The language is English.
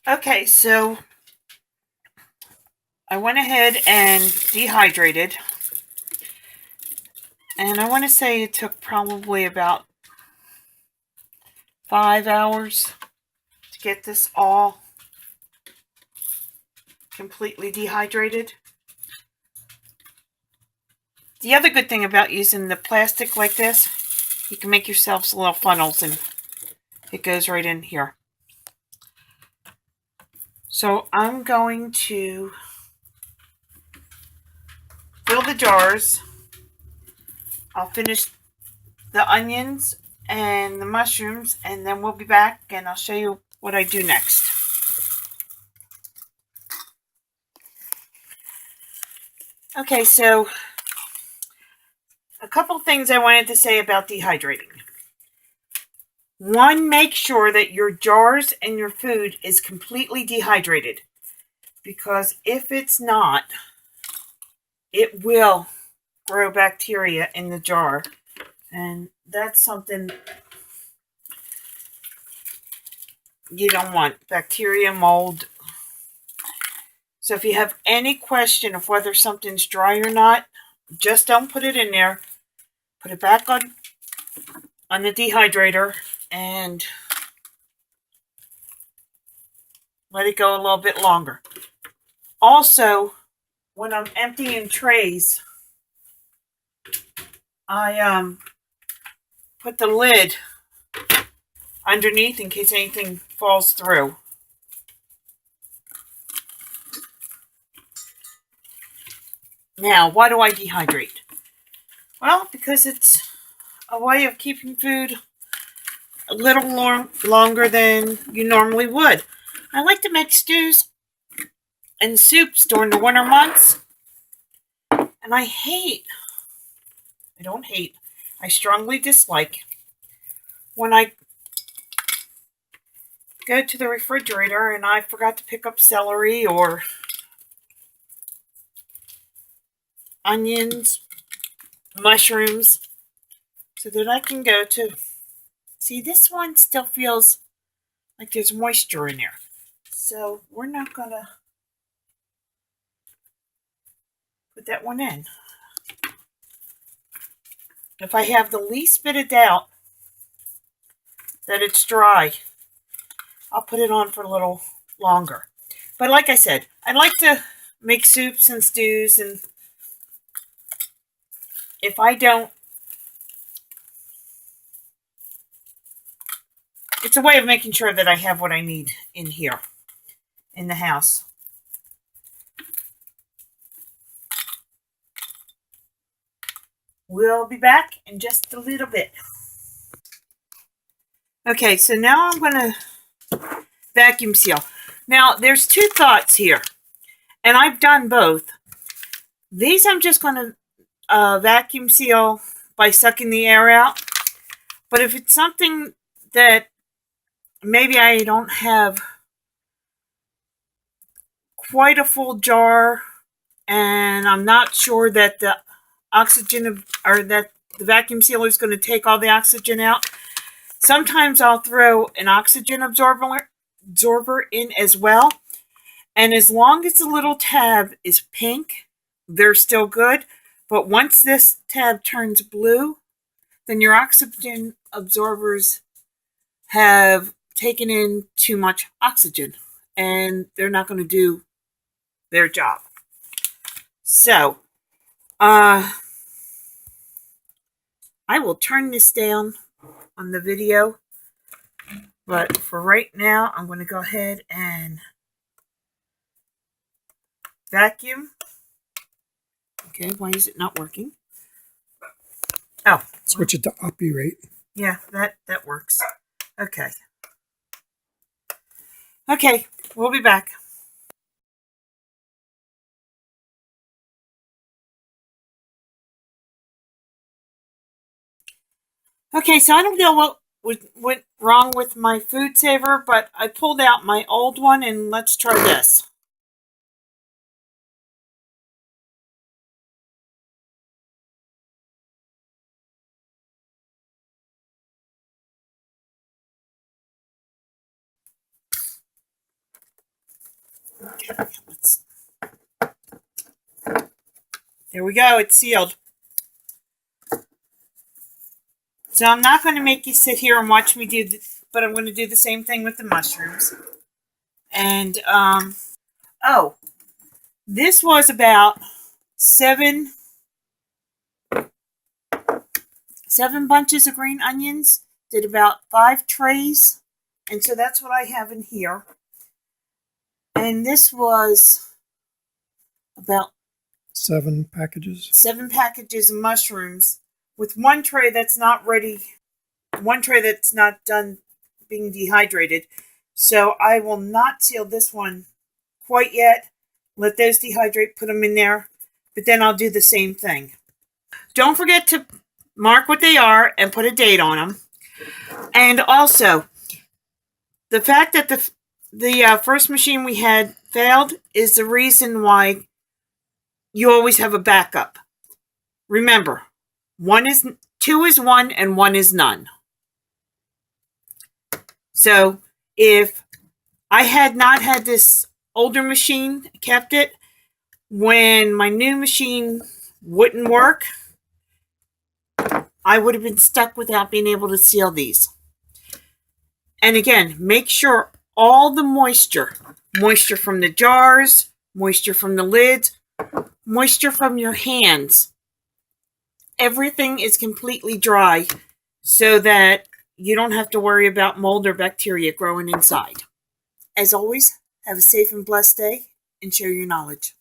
Okay, so I went ahead and dehydrated, and I want to say it took probably about 5 hours to get this all completely dehydrated. The other good thing about using the plastic like this, you can make yourselves little funnels and it goes right in here. So I'm going to fill the jars. I'll finish the onions and the mushrooms, and then we'll be back and I'll show you what I do next. Okay, so a couple things I wanted to say about dehydrating. One, make sure that your jars and your food is completely dehydrated, because if it's not, it will grow bacteria in the jar, and that's something you don't want. Bacteria, mold. So if you have any question of whether something's dry or not, just don't put it in there. Put it back on the dehydrator and let it go a little bit longer. Also, when I'm emptying trays, I put the lid underneath in case anything falls through. Now, why do I dehydrate? Well, because it's a way of keeping food a little longer than you normally would. I like to make stews and soups during the winter months. And I strongly dislike when I go to the refrigerator and I forgot to pick up celery or onions, mushrooms, so that I can go to, see, this one still feels like there's moisture in there. So we're not going to put that one in. If I have the least bit of doubt that it's dry, I'll put it on for a little longer. But like I said, I like to make soups and stews, and if I don't, it's a way of making sure that I have what I need in here, in the house. We'll be back in just a little bit. Okay, so now I'm going to vacuum seal. Now, there's two thoughts here, and I've done both. These I'm just going to vacuum seal by sucking the air out. But if it's something that maybe I don't have quite a full jar, and I'm not sure that the oxygen or that the vacuum sealer is going to take all the oxygen out, sometimes I'll throw an oxygen absorber in as well. And as long as the little tab is pink, they're still good. But once this tab turns blue, then your oxygen absorbers have taken in too much oxygen and they're not going to do their job. So, I will turn this down on the video, but for right now, I'm going to go ahead and vacuum. Okay, why is it not working? Oh. Switch it to uppy rate. Yeah, that works. Okay. Okay, we'll be back. Okay, so I don't know what went wrong with my food saver, but I pulled out my old one, and let's try this. Okay, there we go. It's sealed. So I'm not going to make you sit here and watch me do this, but I'm going to do the same thing with the mushrooms. And, oh, this was about seven bunches of green onions. Did about 5 trays. And so that's what I have in here. And this was about 7 packages. 7 packages of mushrooms with 1 tray that's not ready, 1 tray that's not done being dehydrated. So I will not seal this one quite yet. Let those dehydrate, put them in there, but then I'll do the same thing. Don't forget to mark what they are and put a date on them. And also, the fact that the first machine we had failed is the reason why you always have a backup. Remember, 2 is 1 and 1 is none. So if I had not had this older machine, kept it, when my new machine wouldn't work, I would have been stuck without being able to seal these. And again, make sure all the moisture from the jars, moisture from the lids, moisture from your hands, everything is completely dry so that you don't have to worry about mold or bacteria growing inside. As always, have a safe and blessed day and share your knowledge.